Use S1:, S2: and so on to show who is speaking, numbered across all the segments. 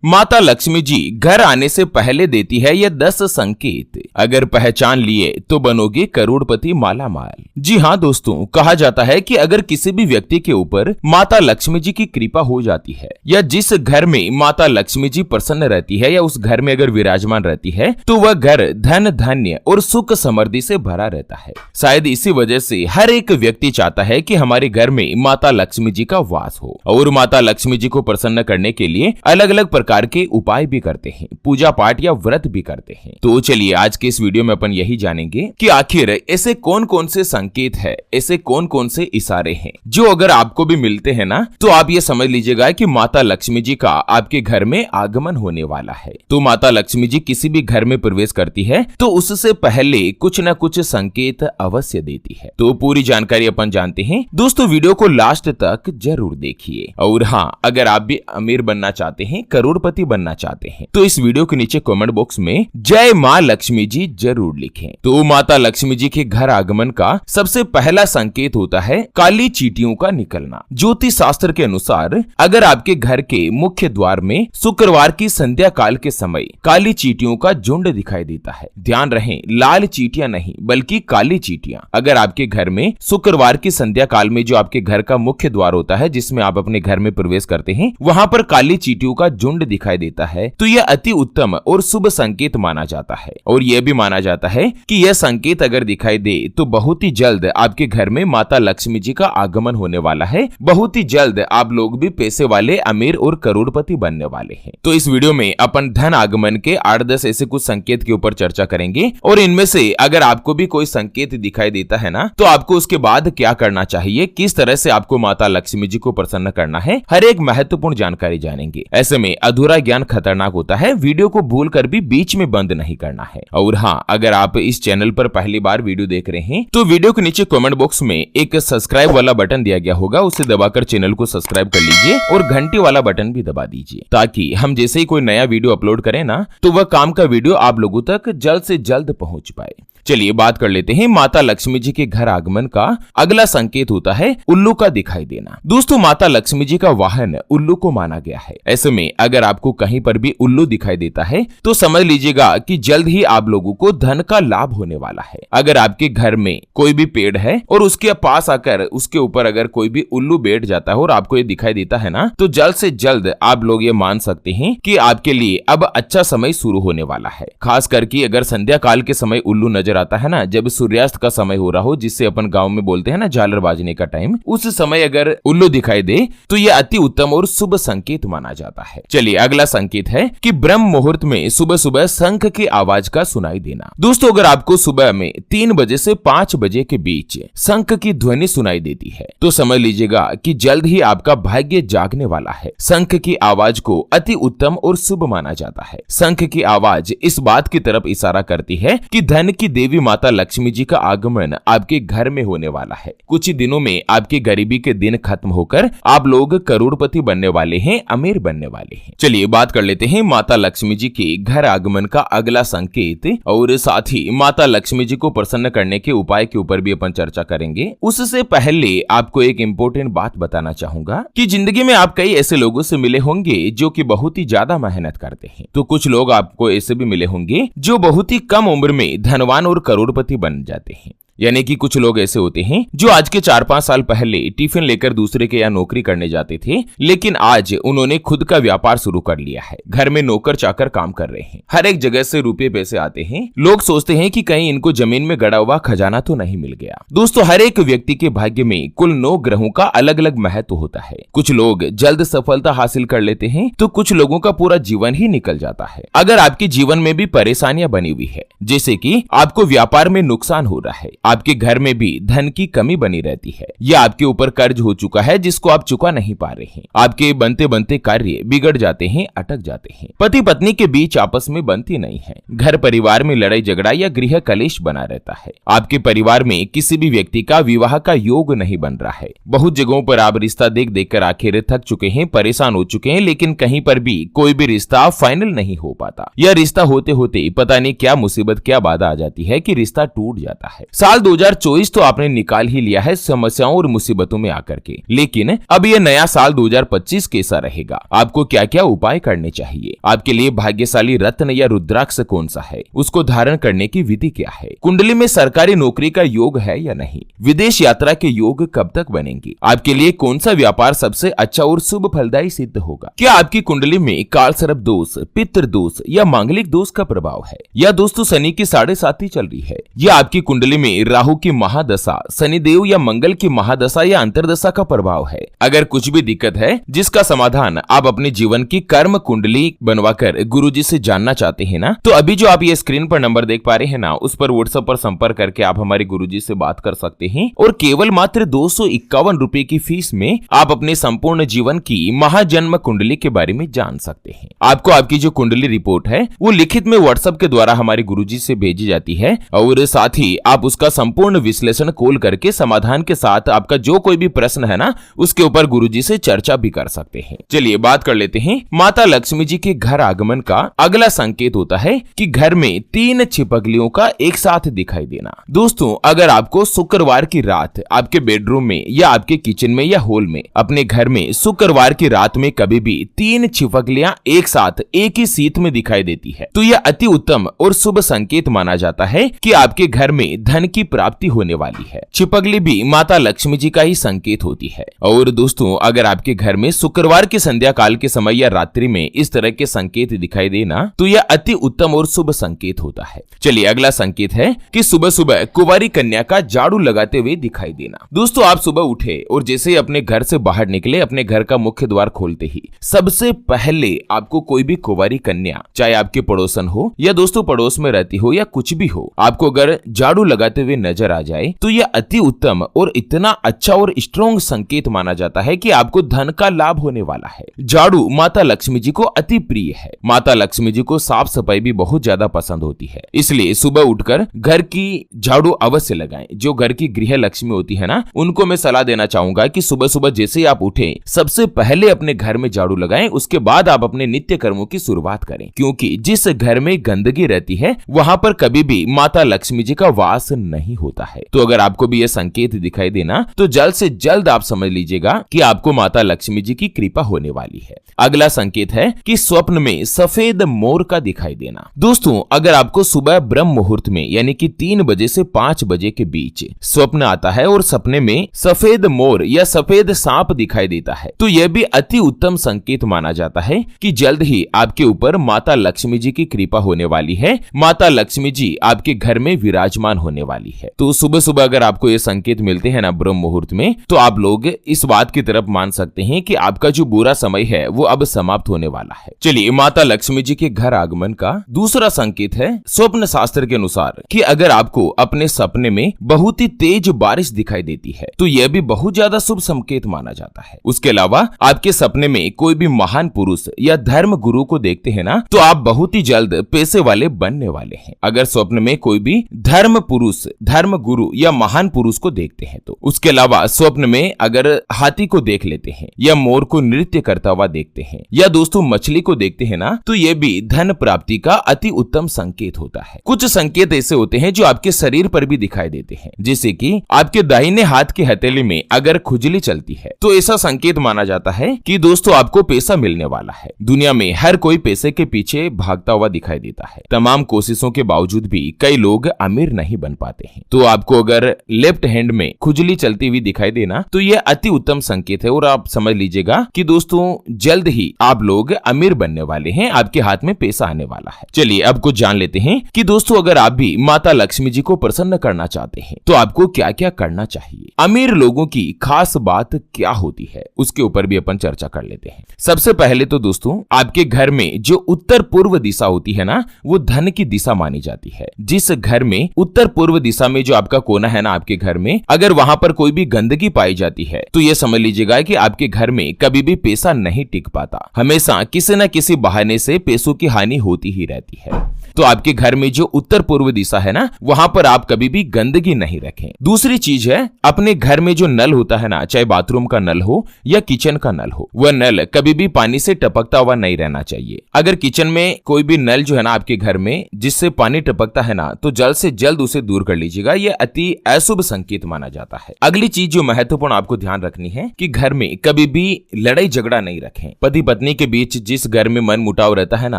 S1: माता लक्ष्मी जी घर आने से पहले देती है ये 10 संकेत, अगर पहचान लिए तो बनोगे करोड़पति माला माल। जी हाँ दोस्तों, कहा जाता है कि अगर किसी भी व्यक्ति के ऊपर माता लक्ष्मी जी की कृपा हो जाती है या जिस घर में माता लक्ष्मी जी प्रसन्न रहती है या उस घर में अगर विराजमान रहती है तो वह घर धन धान्य और सुख समृद्धि से भरा रहता है। शायद इसी वजह से हर एक व्यक्ति चाहता है कि हमारे घर में माता लक्ष्मी जी का वास हो, और माता लक्ष्मी जी को प्रसन्न करने के लिए अलग अलग प्रकार के उपाय भी करते हैं, पूजा पाठ या व्रत भी करते हैं। तो चलिए आज के इस वीडियो में अपन यही जानेंगे कि आखिर ऐसे कौन कौन से संकेत है, ऐसे कौन कौन से इशारे हैं जो अगर आपको भी मिलते हैं ना तो आप ये समझ लीजिएगा कि माता लक्ष्मी जी का आपके घर में आगमन होने वाला है। तो माता लक्ष्मी जी किसी भी घर में प्रवेश करती है तो उससे पहले कुछ न कुछ संकेत अवश्य देती है। तो पूरी जानकारी अपन जानते हैं दोस्तों, वीडियो को लास्ट तक जरूर देखिए। और हाँ, अगर आप भी अमीर बनना चाहते हैं, करोड़पति बनना चाहते हैं तो इस वीडियो के नीचे कमेंट बॉक्स में जय मां लक्ष्मी जी जरूर लिखें। तो माता लक्ष्मी जी के घर आगमन का सबसे पहला संकेत होता है काली चींटियों का निकलना। ज्योतिष शास्त्र के अनुसार अगर आपके घर के मुख्य द्वार में शुक्रवार की संध्या काल के समय काली चींटियों का झुंड दिखाई देता है, ध्यान रहे लाल चींटियां नहीं बल्कि काली चींटियां। अगर आपके घर में शुक्रवार की संध्या काल में जो आपके घर का मुख्य द्वार होता है जिसमें आप अपने घर में प्रवेश करते हैं वहां पर काली चींटियों का झुंड दिखाई देता है तो यह अति उत्तम और शुभ संकेत माना जाता है। और यह भी माना जाता है कि यह संकेत अगर दिखाई दे तो बहुत ही जल्द आपके घर में माता लक्ष्मी जी का आगमन होने वाला है, बहुत ही जल्द आप लोग भी पैसे वाले, अमीर और करोड़पति बनने वाले हैं। तो इस वीडियो में अपन धन आगमन के 8-10 ऐसे कुछ संकेत के ऊपर चर्चा करेंगे और इनमें से अगर आपको भी कोई संकेत दिखाई देता है ना तो आपको उसके बाद क्या करना चाहिए, किस तरह से आपको माता लक्ष्मी जी को प्रसन्न करना है, हर एक महत्वपूर्ण जानकारी जानेंगे। ऐसे में अधूरा ज्ञान खतरनाक होता है, वीडियो को भूल कर भी बीच में बंद नहीं करना है। और हाँ, अगर आप इस चैनल पर पहली बार वीडियो देख रहे हैं तो वीडियो के नीचे कमेंट बॉक्स में एक सब्सक्राइब वाला बटन दिया गया होगा, उसे दबाकर चैनल को सब्सक्राइब कर लीजिए और घंटी वाला बटन भी दबा दीजिए ताकि हम जैसे ही कोई नया वीडियो अपलोड करें ना तो वह काम का वीडियो आप लोगों तक जल्द से जल्द पहुंच पाए। चलिए बात कर लेते हैं माता लक्ष्मी जी के घर आगमन का अगला संकेत होता है उल्लू का दिखाई देना। दोस्तों, माता लक्ष्मी जी का वाहन उल्लू को माना गया है। ऐसे में अगर आपको कहीं पर भी उल्लू दिखाई देता है तो समझ लीजिएगा कि जल्द ही आप लोगों को धन का लाभ होने वाला है। अगर आपके घर में कोई भी पेड़ है और उसके पास आकर उसके ऊपर अगर कोई भी उल्लू बैठ जाता है और आपको ये दिखाई देता है ना तो जल्द से जल्द आप लोग ये मान सकते हैं कि आपके लिए अब अच्छा समय शुरू होने वाला है। खास करके अगर संध्या काल के समय उल्लू नजर आता है ना, जब सूर्यास्त का समय हो रहा हो जिससे अपन गांव में बोलते हैं ना झालर बाजने का टाइम, उस समय अगर उल्लू दिखाई दे तो यह अति उत्तम और शुभ संकेत माना जाता है। चलिए अगला संकेत है कि ब्रह्म मुहूर्त में सुबह सुबह शंख की आवाज का सुनाई देना। दोस्तों, अगर आपको सुबह में 3 बजे से 5 बजे के बीच शंख की ध्वनि सुनाई देती है तो समझ लीजिएगा कि जल्द ही आपका भाग्य जागने वाला है। शंख की आवाज को अति उत्तम और शुभ माना जाता है। शंख की आवाज इस बात की तरफ इशारा करती है कि धन की देवी माता लक्ष्मी जी का आगमन आपके घर में होने वाला है। कुछ ही दिनों में आपकी गरीबी के दिन खत्म होकर आप लोग करोड़पति बनने वाले हैं, अमीर बनने वाले हैं। चलिए बात कर लेते हैं माता लक्ष्मी जी के घर आगमन का अगला संकेत और साथ ही माता लक्ष्मी जी को प्रसन्न करने के उपाय के ऊपर भी अपन चर्चा करेंगे। उससे पहले आपको एक इम्पोर्टेंट बात बताना चाहूंगा कि जिंदगी में आप कई ऐसे लोगों से मिले होंगे जो कि बहुत ही ज्यादा मेहनत करते हैं, तो कुछ लोग आपको ऐसे भी मिले होंगे जो बहुत ही कम उम्र में धनवान और करोड़पति बन जाते हैं। यानी कि कुछ लोग ऐसे होते हैं जो आज के 4-5 साल पहले टिफिन लेकर दूसरे के यहाँ नौकरी करने जाते थे, लेकिन आज उन्होंने खुद का व्यापार शुरू कर लिया है। घर में नौकर चाकर काम कर रहे हैं, हर एक जगह से रुपए पैसे आते हैं। लोग सोचते हैं कि कहीं इनको जमीन में गड़ा हुआ खजाना तो नहीं मिल गया। दोस्तों, हर एक व्यक्ति के भाग्य में कुल 9 ग्रहों का अलग अलग महत्व होता है। कुछ लोग जल्द सफलता हासिल कर लेते हैं तो कुछ लोगों का पूरा जीवन ही निकल जाता है। अगर आपके जीवन में भी परेशानियां बनी हुई है, जैसे कि आपको व्यापार में नुकसान हो रहा है, आपके घर में भी धन की कमी बनी रहती है या आपके ऊपर कर्ज हो चुका है जिसको आप चुका नहीं पा रहे हैं, आपके बनते बनते कार्य बिगड़ जाते हैं, अटक जाते हैं, पति पत्नी के बीच आपस में बनती नहीं है, घर परिवार में लड़ाई झगड़ा या गृह कलेश बना रहता है, आपके परिवार में किसी भी व्यक्ति का विवाह का योग नहीं बन रहा है। बहुत जगहों पर आप रिश्ता देख देख कर आखिर थक चुके हैं, परेशान हो चुके हैं, लेकिन कहीं पर भी कोई भी रिश्ता फाइनल नहीं हो पाता या रिश्ता होते होते पता नहीं क्या मुसीबत क्या बाधा आ जाती है कि रिश्ता टूट जाता है। साल साल 2024 तो आपने निकाल ही लिया है समस्याओं और मुसीबतों में आकर के, लेकिन अब ये नया साल 2025 कैसा रहेगा, आपको क्या क्या उपाय करने चाहिए, आपके लिए भाग्यशाली रत्न या रुद्राक्ष कौन सा है, उसको धारण करने की विधि क्या है, कुंडली में सरकारी नौकरी का योग है या नहीं, विदेश यात्रा के योग कब तक बनेंगे, आपके लिए कौन सा व्यापार सबसे अच्छा और शुभ फलदायी सिद्ध होगा, क्या आपकी कुंडली में काल सर्प दोष, पितृ दोष या मांगलिक दोष का प्रभाव है, या दोस्तों शनि की 7.5 चल रही है, या आपकी कुंडली में राहु की महादशा, शनिदेव या मंगल की महादशा या अंतरदशा का प्रभाव है। अगर कुछ भी दिक्कत है जिसका समाधान आप अपने जीवन की कर्म कुंडली बनवाकर गुरुजी से जानना चाहते हैं ना, तो अभी जो आप ये स्क्रीन पर नंबर देख पा रहे हैं ना, उस पर व्हाट्सएप पर संपर्क करके आप हमारे गुरुजी से बात कर सकते हैं और केवल मात्र 251 रुपए की फीस में आप अपने संपूर्ण जीवन की महाजन्म कुंडली के बारे में जान सकते हैं। आपको आपकी जो कुंडली रिपोर्ट है वो लिखित में व्हाट्सएप के द्वारा हमारे गुरुजी से भेजी जाती है और साथ ही आप उसका संपूर्ण विश्लेषण खोल करके समाधान के साथ आपका जो कोई भी प्रश्न है ना उसके ऊपर गुरुजी से चर्चा भी कर सकते हैं। चलिए बात कर लेते हैं। माता लक्ष्मी जी के घर आगमन का अगला संकेत होता है कि घर में 3 छिपकलियों का एक साथ दिखाई देना। दोस्तों अगर आपको शुक्रवार की रात आपके बेडरूम में या आपके किचन में या हॉल में अपने घर में शुक्रवार की रात में कभी भी 3 छिपकलियां एक साथ एक ही सीट में दिखाई देती है तो यह अति उत्तम और शुभ संकेत माना जाता है कि आपके घर में धन की प्राप्ति होने वाली है। छिपकली भी माता लक्ष्मी जी का ही संकेत होती है। और दोस्तों अगर आपके घर में शुक्रवार की संध्या काल के समय या रात्रि में इस तरह के संकेत दिखाई देना तो यह अति उत्तम और शुभ संकेत होता है। चलिए अगला संकेत है कि सुबह सुबह कुंवारी कन्या का झाड़ू लगाते हुए दिखाई देना। दोस्तों आप सुबह उठे और जैसे अपने घर से बाहर निकले, अपने घर का मुख्य द्वार खोलते ही सबसे पहले आपको कोई भी कुंवारी कन्या, चाहे आपके पड़ोसन हो या दोस्तों पड़ोस में रहती हो या कुछ भी हो, आपको अगर झाड़ू लगाते हुए नजर आ जाए तो यह अति उत्तम और इतना अच्छा और स्ट्रॉन्ग संकेत माना जाता है कि आपको धन का लाभ होने वाला है। झाड़ू माता लक्ष्मी जी को अति प्रिय है। माता लक्ष्मी जी को साफ सफाई भी बहुत ज्यादा पसंद होती है, इसलिए सुबह उठकर घर की झाड़ू अवश्य लगाएं। जो घर की गृह लक्ष्मी होती है ना, उनको मैं सलाह देना चाहूंगा कि सुबह सुबह जैसे आप उठे सबसे पहले अपने घर में झाड़ू लगाएं, उसके बाद आप अपने नित्य कर्मों की शुरुआत करें, क्योंकि जिस घर में गंदगी रहती है वहां पर कभी भी माता लक्ष्मी जी का वास नहीं होता है। तो अगर आपको भी यह संकेत दिखाई देना तो जल्द से जल्द आप समझ लीजिएगा कि आपको माता लक्ष्मी जी की कृपा होने वाली है। अगला संकेत है कि स्वप्न में सफेद मोर का दिखाई देना। दोस्तों अगर आपको सुबह ब्रह्म मुहूर्त में यानी कि 3 बजे से 5 बजे के बीच स्वप्न आता है और सपने में सफेद मोर या सफेद सांप दिखाई देता है तो यह भी अति उत्तम संकेत माना जाता है कि जल्द ही आपके ऊपर माता लक्ष्मी जी की कृपा होने वाली है। माता लक्ष्मी जी आपके घर में विराजमान होने वाली है। तो सुबह सुबह अगर आपको ये संकेत मिलते हैं ना ब्रह्म मुहूर्त में, तो आप लोग इस बात की तरफ मान सकते हैं कि आपका जो बुरा समय है वो अब समाप्त होने वाला है। चलिए माता लक्ष्मी जी के घर आगमन का दूसरा संकेत है स्वप्न शास्त्र के अनुसार कि अगर आपको अपने सपने में बहुत ही तेज बारिश दिखाई देती है तो यह भी बहुत ज्यादा शुभ संकेत माना जाता है। उसके अलावा आपके सपने में कोई भी महान पुरुष या धर्म गुरु को देखते हैं ना तो आप बहुत ही जल्द पैसे वाले बनने वाले हैं। अगर स्वप्न में कोई भी धर्म पुरुष, धर्म गुरु या महान पुरुष को देखते हैं तो। उसके अलावा स्वप्न में अगर हाथी को देख लेते हैं या मोर को नृत्य करता हुआ देखते हैं या दोस्तों मछली को देखते हैं ना तो यह भी धन प्राप्ति का अति उत्तम संकेत होता है। कुछ संकेत ऐसे होते हैं जो आपके शरीर पर भी दिखाई देते हैं, जैसे कि आपके दाहिने हाथ की हथेली में अगर खुजली चलती है तो ऐसा संकेत माना जाता है कि दोस्तों आपको पैसा मिलने वाला है। दुनिया में हर कोई पैसे के पीछे भागता हुआ दिखाई देता है। तमाम कोशिशों के बावजूद भी कई लोग अमीर नहीं बन पाते हैं। तो आपको अगर लेफ्ट हैंड में खुजली चलती हुई दिखाई देना तो यह अति उत्तम संकेत है और आप समझ लीजिएगा कि दोस्तों जल्द ही आप लोग अमीर बनने वाले हैं, आपके हाथ में पैसा आने वाला है। चलिए अब कुछ जान लेते हैं कि दोस्तों अगर आप भी माता लक्ष्मी जी को प्रसन्न करना चाहते हैं तो आपको क्या क्या करना चाहिए। अमीर लोगों की खास बात क्या होती है उसके ऊपर भी अपन चर्चा कर लेते हैं। सबसे पहले तो दोस्तों आपके घर में जो उत्तर पूर्व दिशा होती है ना वो धन की दिशा मानी जाती है। जिस घर में उत्तर पूर्व दिशा में जो आपका कोना है ना आपके घर में, अगर वहां पर कोई भी गंदगी पाई जाती है तो ये समझ लीजिएगा कि आपके घर में कभी भी पैसा नहीं टिक पाता। हमेशा किसी न किसी बहाने से पैसों की हानि होती ही रहती है। तो आपके घर में जो उत्तर पूर्व दिशा है ना, वहां पर आप कभी भी गंदगी नहीं रखें। दूसरी चीज है, अपने घर में जो नल होता है ना, चाहे बाथरूम का नल हो या किचन का नल हो, वह नल कभी भी पानी से टपकता हुआ नहीं रहना चाहिए। अगर किचन में कोई भी नल जो है ना आपके घर में जिससे पानी टपकता है ना, तो जल्द से जल्द उसे दूर कर लीजिएगा। यह अति अशुभ संकेत माना जाता है। अगली चीज जो महत्वपूर्ण आपको ध्यान रखनी है कि घर में कभी भी लड़ाई झगड़ा नहीं रखें। पति पत्नी के बीच जिस घर में मन मुटाव रहता है ना,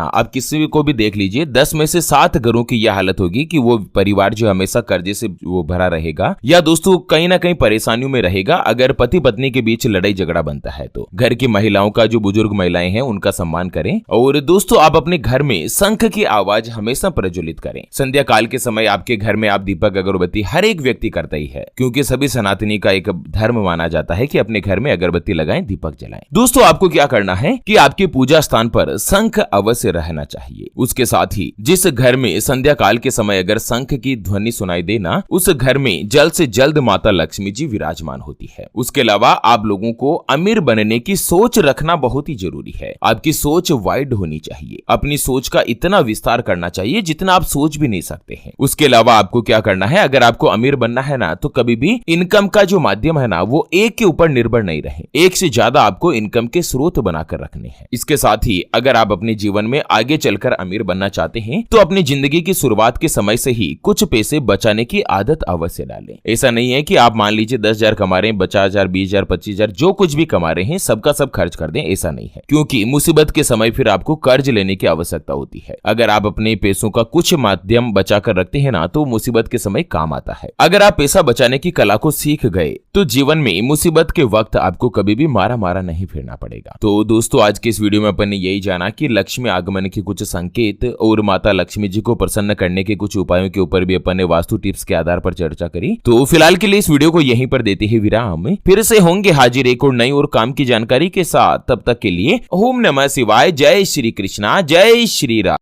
S1: आप किसी को भी देख लीजिए, 10 में से 7 घरों की यह हालत होगी कि वो परिवार जो हमेशा कर्जे से वो भरा रहेगा या दोस्तों कहीं ना कहीं परेशानियों में रहेगा। अगर पति पत्नी के बीच लड़ाई झगड़ा बनता है तो घर की महिलाओं का, जो बुजुर्ग महिलाएं हैं, उनका सम्मान करें। और दोस्तों आप अपने घर में शंख की आवाज हमेशा प्रज्वलित करें। संध्या काल के समय आपके घर में आप दीपक अगरबत्ती हर एक व्यक्ति करता ही है, क्योंकि सभी सनातनी का एक धर्म माना जाता है कि अपने घर में अगरबत्ती लगाएं, दीपक जलाएं। दोस्तों आपको क्या करना है कि आपके पूजा स्थान पर शंख अवश्य रहना चाहिए। उसके साथ ही जिस घर में संध्या काल के समय अगर शंख की ध्वनि सुनाई देना, उस घर में जल्द से जल्द माता लक्ष्मी जी विराजमान होती है। उसके अलावा आप लोगों को अमीर बनने की सोच रखना बहुत ही जरूरी है। आपकी सोच वाइड होनी चाहिए। अपनी सोच का इतना विस्तार करना चाहिए जितना आप सोच भी नहीं सकते हैं। उसके अलावा आपको क्या करना है, अगर आपको अमीर बनना है ना, तो कभी भी इनकम का जो माध्यम है ना, वो एक के ऊपर निर्भर नहीं रहे। एक से ज्यादा आपको इनकम के स्रोत बनाकर रखने हैं। इसके साथ ही अगर आप अपने जीवन में आगे चलकर अमीर बनना चाहते हैं, तो अपनी जिंदगी की शुरुआत के समय से ही कुछ पैसे बचाने की आदत अवश्य डालें। ऐसा नहीं है कि आप मान लीजिए 10,000 कमा रहे हैं, 50,000, 20,000, 25,000 जो कुछ भी कमा रहे हैं सबका सब खर्च कर दें, ऐसा नहीं है। क्योंकि मुसीबत के समय फिर आपको कर्ज लेने की आवश्यकता होती है। अगर आप अपने पैसों का कुछ माध्यम बचाकर रखते हैं ना, तो मुसीबत के समय काम आता है। अगर आप पैसा बचाने की कला को सीख गए तो जीवन में मुसीबत के वक्त आपको कभी भी मारा मारा नहीं फिरना पड़ेगा। तो दोस्तों आज के इस वीडियो में अपन ने यही जाना कि लक्ष्मी आगमन के कुछ संकेत और माता लक्ष्मी जी को प्रसन्न करने के कुछ उपायों के ऊपर भी अपन ने वास्तु टिप्स के आधार पर चर्चा करी। तो फिलहाल के लिए इस वीडियो को यहीं पर देते हैं विराम। फिर से होंगे हाजिर एक और नई और काम की जानकारी के साथ। तब तक के लिए ओम नमः शिवाय, जय श्री कृष्णा, जय श्री राम।